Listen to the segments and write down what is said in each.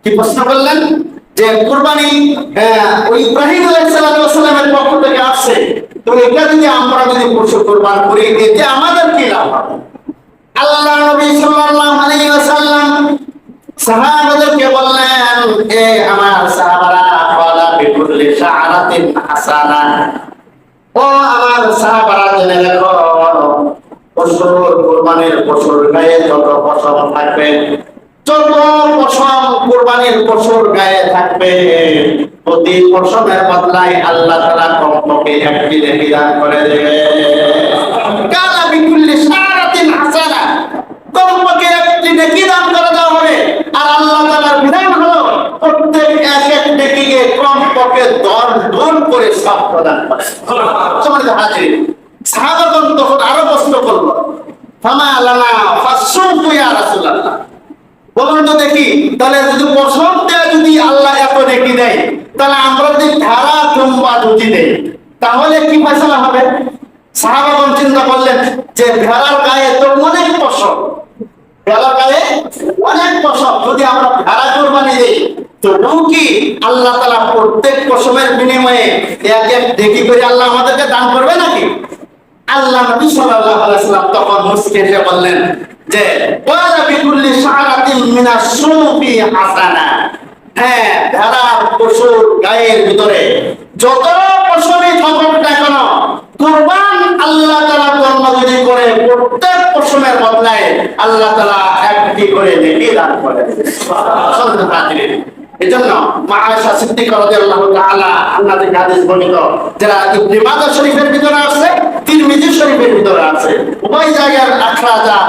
কি প্রশ্ন করলেন যে কুরবানি ওই ইব্রাহিম আলাইহিস সালামের পক্ষ থেকে আসছে, তো এটা যদি আমরা যদি পশু কুরবান করি এতে আমাদের কি লাভ হবে? আল্লাহ নবী সাল্লাল্লাহু আলাইহি ওয়াসাল্লাম সাহাবাদেরকে বললেন, এ আমার সাহাবারা, ওয়ালা বিকুল্লি শাআরাতিন হাসানা, ও আমার সাহাবারা জেনে রাখো, পশুর কুরবানির পশুর গায়ে যত পশম থাকবে, যত পশম কুরবানির পশুর গায়ে থাকবে, প্রতি পশমের বদলায় আল্লাহ তাআলা কমপক্ষে একটি নেকি দান করে দেবে। কালা বিকুল্লি শাআরাতিন হাসানা, কমপক্ষে একটি নেকি দান করে দেওয়া হবে। আর আল্লাহ তাআলার বিধান হলো প্রত্যেক এক নেকিকে কমপক্ষে 10 গুণ করে সওয়াব প্রদান করে। সম্মানিত হাজির, সাহাবাগণ তখন আরো প্রশ্ন করলো, ফামা লানা ফাসুকু ইয়া রাসূলুল্লাহ, বলুন তো দেখি, তাহলে যদি পশম দেয়া যদি আল্লাহ এত নেকি দেয়, তাহলে আমরা যদি ধারা জম্বা যদি দেই তাহলে কি ফয়সালা হবে? সাহাবাগণ চিন্তা করলেন যে ভেড়ার গায়ে তো অনেক পশম, ভেড়ার গায়ে অনেক পশম, যদি আমরা ভেড়া কুরবানি দেই তো কি আল্লাহ তাআলা প্রত্যেক পশমের বিনিময়ে এক এক নেকি করে আল্লাহ আমাদেরকে দান করবে নাকি? আল্লাহ নবী সাল্লাল্লাহু আলাইহি ওয়াসাল্লাম তখন মুস্কিল হয়ে বললেন যে ওয়ালা বিকুল্লি শাআরাতিন মিনাস সুফি হাসানা, হ্যাঁ, ভেড়ার পশুর গায়ের ভিতরে যত পশমই থাকুক না কেন, কুরবান আল্লাহ তাআলা কর্ম যদি করে প্রত্যেক পশমের বদলায় আল্লাহ তাআলা একটি করে নেকি দান করে। সুবহানাল্লাহ। এজন্য মা আয়েশা সিদ্দিকা রাদিয়াল্লাহু তাআলা আনহা থেকে হাদিস বর্ণিত, যারা ইবনে মাজাহ শরীফের ভিতরে আছে, তিরমিজি শরীফের ভিতরে আছে, উভয় জায়গার আখরাজা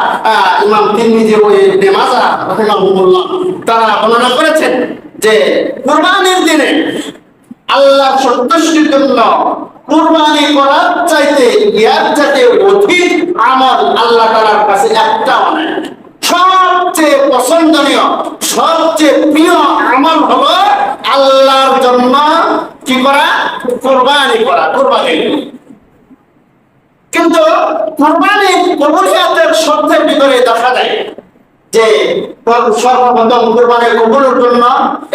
ইমাম তিরমিজি ও ইবনে মাজাহ রাহিমাহুল্লাহ তারা বর্ণনা করেছেন যে কুরবানির দিনে আল্লাহর সন্তুষ্টির জন্য কুরবানি করার চাইতে ইয়ার চাইতে অধিক আমল আল্লাহ তাআলার কাছে একটাও নাই। সবচেয়ে পছন্দনীয়, সবচেয়ে প্রিয় আমল হলো আল্লাহর জন্য কি করা? কুরবানি করা, কুরবানি। কিন্তু কুরবানি কবুলিয়াতের শর্তের ভিতরে দেখা যায় যে সর্বপ্রথম কুরবানি কবুলের জন্য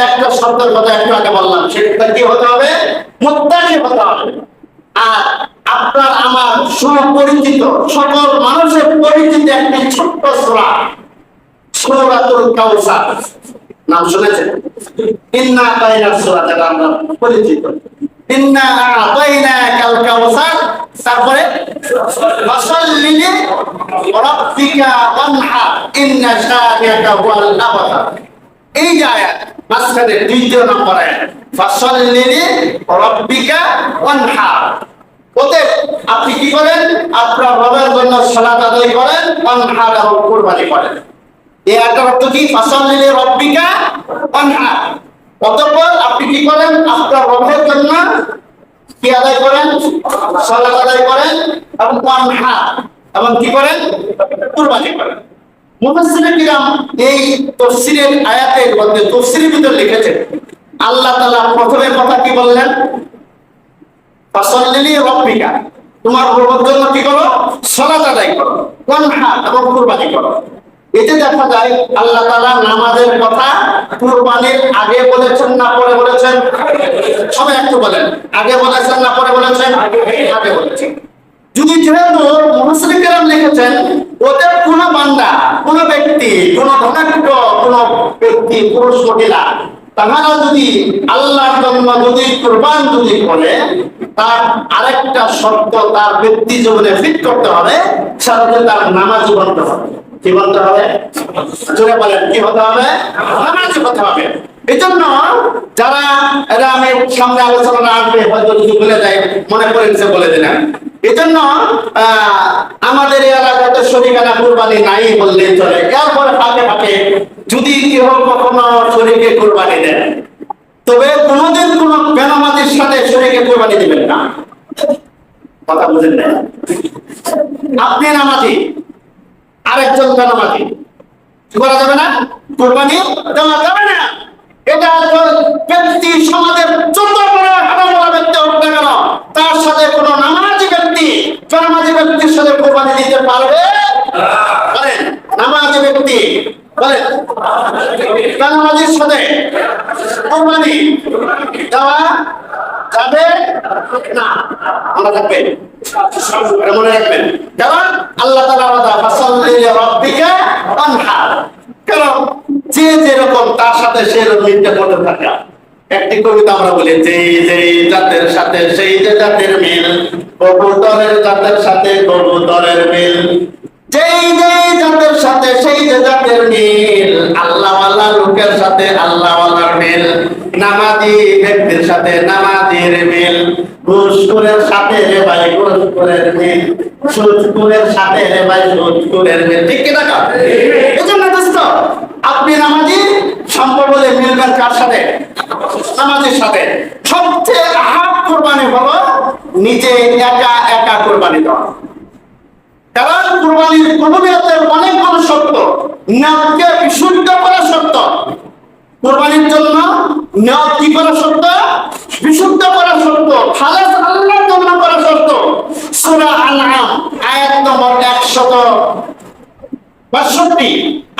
একটা শর্তের কথা একটু আগে বললাম, সেটা কি হতে হবে? মুত্তাকি হতে হবে। আর আপনার আমার সুপরিচিত, সকল মানুষের পরিচিত একটি ছোট্ট সূরা, সূরাতুল কাউসার, নাম শুনেছেন? ইন্না আতাইনাস সূরা, যেটা আমরা পরিচিত, ইন্না আতাইনাকাল কাউসার, তারপরে ফাসাল্লি লিরাব্বিকা ওয়ানহার ইন্না শানিআকা হুয়াল আবতার। এই যে আয়াত মাঝখানে দ্বিতীয় নম্বর আয়াত, ফাসাল্লি লিরাব্বিকা ওয়ানহার, ওতে আপনি কি করেন? আপনার রবের জন্য সালাত আদায় করেন, ওয়ানহার এবং কুরবানি করেন। এই আয়াতের অর্থ কি? ফাসাল্লি লিরাব্বিকা ওয়ানহার, অতঃপর আপনি কি করেন? আপনার রবের জন্য কি আদায় করেন? সালাত আদায় করেন এবং ওয়ানহার এবং কি করেন? কুরবানি করেন। মুফাসসিরিন কিরাম এই তাফসীরের আয়াতের মধ্যে তাফসীরের ভিতর লিখেছেন, আল্লাহ তাআলা প্রথমে কথা কি বললেন? ফাসাল্লি লিরাব্বিকা, তোমার রবের জন্য কি করো? সালাত আদায় করো, ওয়ানহার এবং কুরবানি করো। এতে দেখা যায় আল্লাহ তাআলা নামাজের কথা কুরবানির আগে বলেছেন না পরে বলেছেন? সবাই একটু বলেন, আগে বলেছেন না পরে বলেছেন? আগে বলেছেন। যদি যেহেতু মুফাসসিরিন কিরাম লিখেছেন ওদের কোন বান্দা, কোন ব্যক্তি, কোন ধনাঢ্য কোন ব্যক্তি, পুরুষ মহিলা, তারা যদি আল্লাহর জন্য যদি কুরবান যদি করে, তার আরেকটা শর্ত তার ব্যক্তি জীবনে ফিট করতে হবে, সেটা হচ্ছে তার নামাজ বলতে হবে। কি বলতে হবে? জোরে বলেন, কি হতে হবে? নামাজি হতে হবে। এই জন্য যারা এরা আমি সামনে আলোচনা আসবে, হয়তো যদি বলে যায় মনে করেন সে বলে দিলেন। এই জন্য আমাদের এই এলাকাতে শরীকানা কুরবানি নাই বললে চলে। এরপরে ফাঁকে ফাঁকে যদি কেউ কখনো শরীকে কুরবানি দেন, তবে কোনোদিন কোনো বেনামাজির সাথে শরীকে কুরবানি দিবেন না। কথা বুঝেন না? আপনি নামাজি, আরেকজন বেনামাজি, করা যাবে না? কুরবানি দেওয়া যাবে না। এটা ব্যক্তি সমাজের যত বড় হারামওয়ালা ব্যক্তি হোক না কেন, তার সাথে কোনো নামাজি ব্যক্তি বেনামাজি ব্যক্তির সাথে কুরবানি দিতে পারবে? বলেন, নামাজি ব্যক্তি বলেন নামাজের সাথে কোরবানি দেওয়া যাবে না। মনে রাখবেন, মনে রাখবেন। কারণ আল্লাহ তাআলা ওয়াদা ফাসাল্লি লিরাব্বিকা ওয়ানহার। কারণ যে যেরকম তার সাথে সেরকম মিলতে করতে থাকে। একটি কবিতা আমরা বলি, যেই যেই জাতের সাথে সেই যে জাতের মিল, কবুতরের জাতের সাথে কবুতরের মিল, যেই যেই জাতের সাথে সেই যে জাতের মিল, আল্লাহওয়ালা লোকের সাথে আল্লাহওয়ালার মিল, নামাজি ব্যক্তির সাথে নামাজির মিল, ঘুষখোরের সাথে রে ভাই ঘুষখোরের মিল, সুদখোরের সাথে রে ভাই সুদখোরের মিল। ঠিক কি না? এজন্য দোস্ত, আপনি নামাজি সম্পর্ক বলে মিলবেন কার সাথে? নামাজের সাথে। সবচেয়ে আহাম কুরবানি হলো নিজে একা একা কুরবানি দেওয়া। কারণ কুরবানির কবুলিয়তের অনেকগুলো শর্ত, নিয়তকে বিশুদ্ধ করা শর্ত। কুরবানির জন্য নিয়ত কি করা শর্ত? বিশুদ্ধ করা শর্ত, খালেস আল্লাহর জন্য করা শর্ত। সূরা আনআম আয়াত নম্বর 162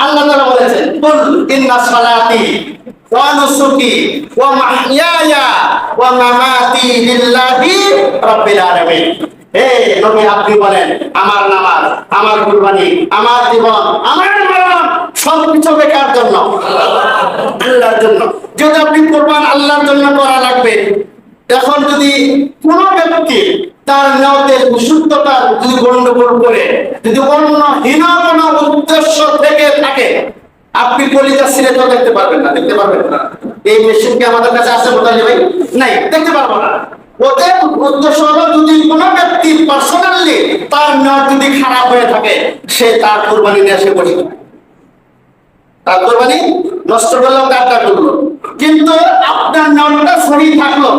আল্লাহ তাআলা বলেছেন, কুল ইন্না সালাতি ওয়া নুসুকি ওয়া মাহইয়ায়া ওয়া মামাতি লিল্লাহি রাব্বিল আলামিন। হে নবী, আপনি বলেন আমার নামাজ, আমার কুরবানি, আমার জীবন, আমার মরণ সবকিছু কার জন্য? আল্লাহর জন্য। যদি আপনি কুরবান আল্লাহর জন্য করা লাগবে। এখন যদি কোন ব্যক্তি তার নিয়তের বিশুদ্ধতা যদি গন্ডগোল করে, যদি অন্য হীন কোন উদ্দেশ্য থেকে থাকে, আপনি কলিজা ছিঁড়ে তো দেখতে পারবেন না, দেখতে পারবেন না। এই মেশিন কি আমাদের কাছে আছে বোঝালি ভাই? নাই, দেখতে পারবো না। ওদের উদ্দেশ্য হলো যদি কোনো ব্যক্তি পার্সোনালি তার নিয়ত যদি খারাপ হয়ে থাকে, সে তার কুরবানি নিয়ে এসে বসে থাকে, তার কুরবানি নষ্ট করলো, কাজটা করলো। কিন্তু আপনার নিয়তটা সহি থাকলো,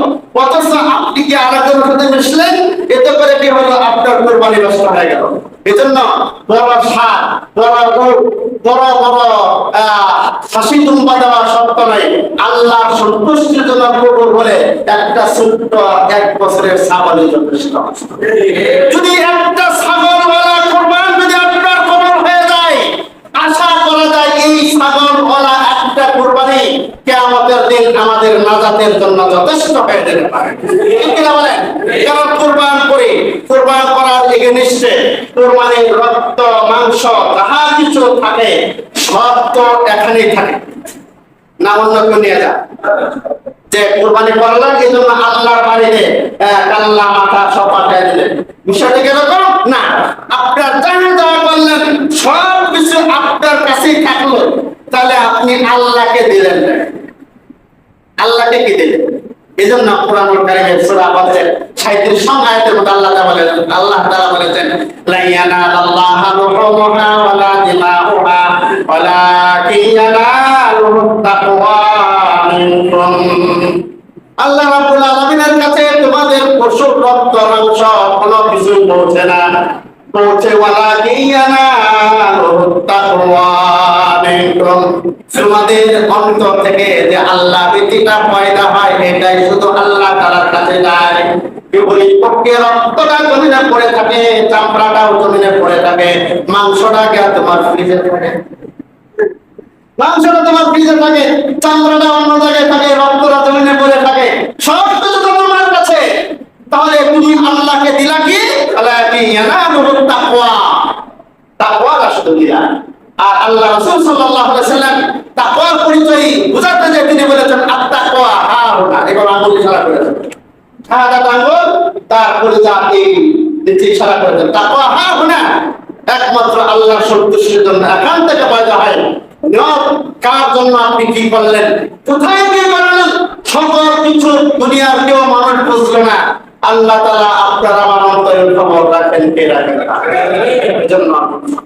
অথচ আপনি কি আরেকজনের সাথে মিশলেন, এতে করে কি হলো? আপনার কুরবানি নষ্ট হয়ে গেল। এজন্য বড় সার, বড় গরু, বড় বড় হাসি তুম্বা দেওয়া শর্ত নাই। আল্লাহর সন্তুষ্টির জন্য কবুল বলে একটা ছোট্ট 1 বছরের ছাগলই যথেষ্ট। যদি একটা ছাগলওয়ালা কুরবান যদি আপনার কবুল হয়ে যায়, আশা করা যায় এই ছাগলওয়ালা একটা কুরবানি কিয়ামতের দিন আমাদের নাজাতের জন্য যথেষ্ট হয়ে যেতে পারে। ঠিক কিনা বলেন? কারণ কুরবান করি, কুরবান করার এগেইনস্টে কুরবানির রক্ত, মাংস যাহা কিছু থাকে সব তো এখানেই থাকে, না অন্য কেউ নিয়ে যায়। যে কুরবানি করলেন এই জন্য আল্লাহর বাড়িতে কাল্লা মাথা সব পাঠিয়ে দিলেন, বিষয়টা কিরকম না? আপনার যাহা যা করলেন সব কিছু আপনার কাছেই থাকলো, তাহলে আপনি আল্লাহকে দিলেন না। আল্লাহকে কি দিলেন? এই জন্য কোরআনুল কারীমের সূরা বলেন 37 আয়াতের মধ্যে আল্লাহ তাআলা বলেছেন, লা ইয়ানালাল্লাহা লুহুমুহা ওয়ালা দিমাউহা ওয়ালাকিন ইয়ানালুহুত তাকওয়া মিনকুম। আল্লাহ রাব্বুল আলামিনের কাছে তোমাদের পশুর রক্ত, মাংস কোনো কিছু পৌঁছে না, পৌঁছে ওয়ালাকিন ইয়ানালুহুত তাকওয়া মিনকুম। তোমাদের অন্তর থেকে যে আল্লাহ ভীতিটা পয়দা হয়, এটাই শুধু আল্লাহ তাআলার কাছে যায়। বিপরীত পক্ষে রক্তটা জমিনে পড়ে থাকে, চামড়াটাও জমিনে পড়ে থাকে, মাংসটাকে তোমার ফ্রিজে থাকে, মাংসটা তোমার ফ্রিজে থাকে, চামড়াটা অন্য জায়গায় থাকে, রক্তটা জমিনে পড়ে থাকে, সব কিছু তোমার কাছে। তাহলে তুমি আল্লাহকে দিলা কি? আল্লাহকে ইয়ানালুহুত তাকওয়া, তাকওয়া শুধু দিলা। আর আল্লাহ রাসূল সাল্লাল্লাহু আলাইহি সাল্লাম তাকওয়ার পরিচয় বুঝাতে যে তিনি বলেছেন আত-তাকওয়া হাহুনা, এবার আঙ্গুল ইশারা করেছেন, শাহাদাত আঙ্গুল তার পরিচয় এই দিকে ইশারা করেছেন, তাকওয়া হাহুনা, একমাত্র আল্লাহর সন্তুষ্টির জন্য এখান থেকে পয়দা হয়। নিয়ত কার জন্য আপনি কি করলেন, কোথায় কি করলেন, সকল কিছু দুনিয়ার কেউ মানুষ বুঝলো না, আল্লাহ তাআলা আপনার আমার অন্তরের খবর রাখেন, কে রাখেন। এজন্য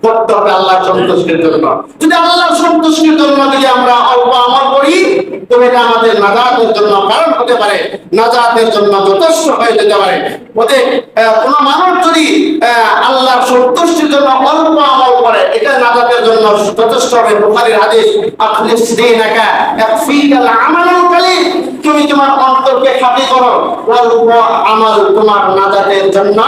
করতে হবে আল্লাহর সন্তুষ্টির জন্য। যদি আল্লাহর সন্তুষ্টির জন্য যদি আমরা অল্প আমল করি, তবে এটা আমাদের নাজাতের জন্য কারণ হতে পারে, নাজাতের জন্য যথেষ্ট হয়ে যেতে পারে। ওদের কোন মানুষ যদি আল্লাহর সন্তুষ্টির জন্য অল্প আমল করে, এটা নাজাতের জন্য যথেষ্ট হবে। বুখারীর হাদিস, আখলিস দীনাকা ইয়াকফিকাল আমালুল কালিল, তুমি তোমার অন্তরকে খাঁটি করো, অল্প আমল তোমার নাজাতের জন্য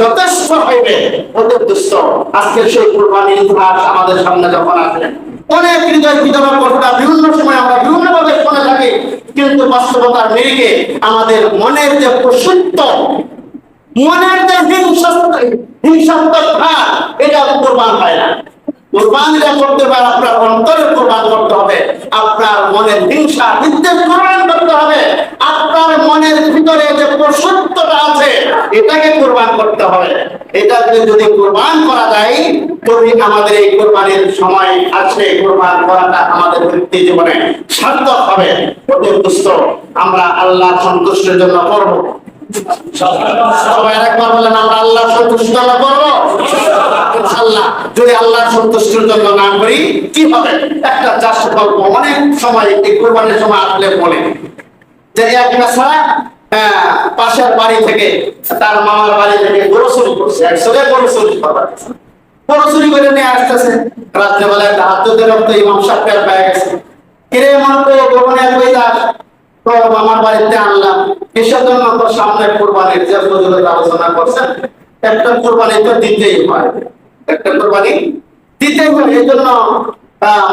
যথেষ্ট হইবে। ওদের দোস্ত, আজকে সেই কুরবানির ইতিহাস আমাদের সামনে যখন আসে, অনেক হৃদয় বিদারক কথা বিভিন্ন সময় আমরা বিভিন্ন ভাবে শুনে থাকি, কিন্তু বাস্তবতার নিরিখে আমাদের মনের যে প্রসূত, মনের যে হিংসাত্মক ভাব, এটা কোরবান হয় না। কোরবানিটা করতে পারে আপনার অন্তরে কোরবান করতে হবে, আপনার মনের হিংসা বিদ্বেষ কোরবান করতে হবে, আপনার মনের ভিতরে যে প্রসূতটা আছে এটাকে কোরবান করতে হবে। এটাকে যদি কোরবান করা যায় তবে আমাদের এই কোরবানির সময় আসলে কোরবান করাটা আমাদের ব্যক্তি জীবনে সার্থক হবে। অতএব দোস্ত, আমরা আল্লাহ সন্তুষ্টির জন্য করব। সবাই একবার বলেন, আমরা আল্লাহ সন্তুষ্টির জন্য করবো ইনশাআল্লাহ। যদি আল্লাহ সন্তুষ্টির জন্য না করি কি হবে? একটা চাষ গল্প অনেক সময় এই কোরবানির সময় আসলে বলে যে এক নেশা পাশের বাড়ি থেকে, তার মামার বাড়ি থেকে গরু চুরি করছে। একসাথে গরু চুরি করবার গরু চুরি করে নিয়ে আসতেছে, রাত্রেবেলায় হাত ধুতে রক্ত ইমাম সাহেব পেয়ে গেছে। কিরে মন করে গরু নিয়ে কই যাস? তো আমার বাড়িতে আনলাম। কিসের জন্য? তো সামনে কোরবানির যে ফজিলত আলোচনা করছেন, একটা কোরবানি তো দিতেই হয়, একটা কোরবানি দিতেই হয়। এই জন্য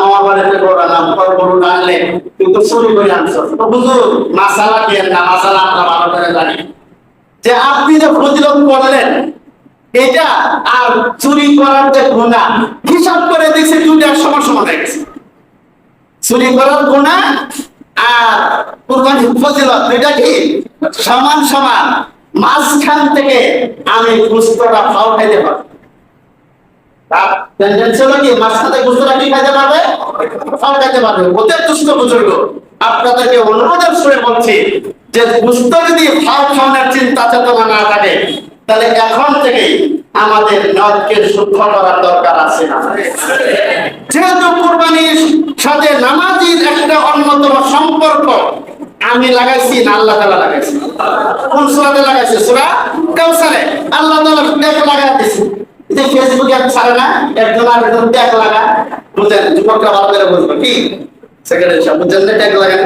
আমার বাড়িতে গরু আনলাম। গরু আনলে কিন্তু চুরি করে আনছো। তো হুজুর মাসালা কি না? মাসালা আমরা ভালো করে জানি যে আপনি যে ফজিলত করলেন এটা আর চুরি করার যে গুনাহ, হিসাব করে দেখছি দুইটা সমান সমান হয়ে গেছে। চুরি করার গুনাহ আর কুরবানির ফজিলত এটা কি সমান সমান। মাঝখান থেকে আমি গুস্তটা ফাও খাইতে পারবো। তার টেনশন ছিল কি মাঝখানে গুস্তটা কি খাইতে পারবে? ফাও খাইতে পারবে। ওদের দুষ্ট বুজুর্গ, আপনাদেরকে অনুরোধের সুরে বলছি যে গুস্ত যদি ফাও খাওয়ানোর চিন্তা চেতনা না থাকে তাহলে এখন থেকে আমাদের নরকে শুদ্ধ করার দরকার আছে না? যেহেতু কুরবানির সাথে নামাজের একটা অন্যতম সম্পর্ক আমি লাগাইছি না আল্লাহ তাআলা লাগাইছে? কোন সূরাতে লাগাইছে? সূরা কাউসারে আল্লাহ তাআলা ট্যাগ লাগাই দিয়েছে। যে ফেসবুকে এক ছাড়ে না, একজন আরেকজন ট্যাগ লাগা, বুঝেন? যুবকরা ভালো করে বুঝবে কি সেক্রেটারি সাহেব বুঝেন না ট্যাগ লাগান?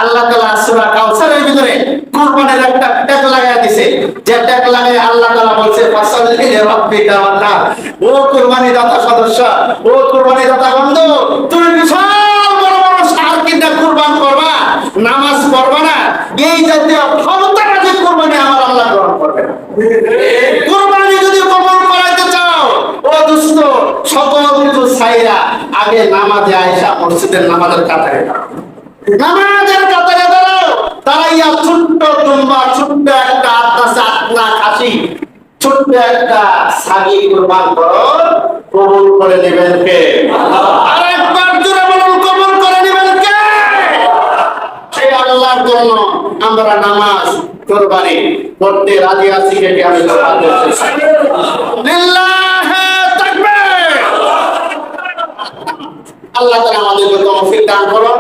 আল্লাহ তাআলা সূরা কাউসারের ভিতরে কুরবানির একটা ট্যাগ লাগাই দিয়েছে, যে ট্যাগ লাগাই আল্লাহ তাআলা বলছে ফাসাল্লি লিরাব্বিকা ওয়ানহার। ও কুরবানি দাতা সদস্য, ও কুরবানি দাতা বন্ধু, তুমি বিশাল বড় বড় ষাঁড় কিনে কুরবান করবা, নামাজ পড়বা না, এই জাতীয় ক্ষমতাটা যে কুরবানি আমার আল্লাহ গ্রহণ করবে না। কুরবানি যদি কবুল করাইতে চাও ও দোস্ত, সকল কিছু ছাইরা আগে নামাজে আয়েশা মসজিদের নামাজের কাতারে দাঁড়াও, নামাজের কাতারে দাঁড়াও। দাঁড়াইয়া ছোট্ট দুম্বা, ছোট্ট একটা আটনা খাসি, ছোট্ট একটা ছাগি কুরবান করো, কবুল করে নেবেন কে? আরেকবার জোরে বলুন, কবুল করে নেবেন কে? সেই আল্লাহর জন্য আমরা নামাজ কুরবানি করতে রাজি আছি, এটি আমি কথা বলছি। লিল্লাহি তাকবীর। আল্লাহ তাআলা আমাদেরকে তৌফিক দান করুন।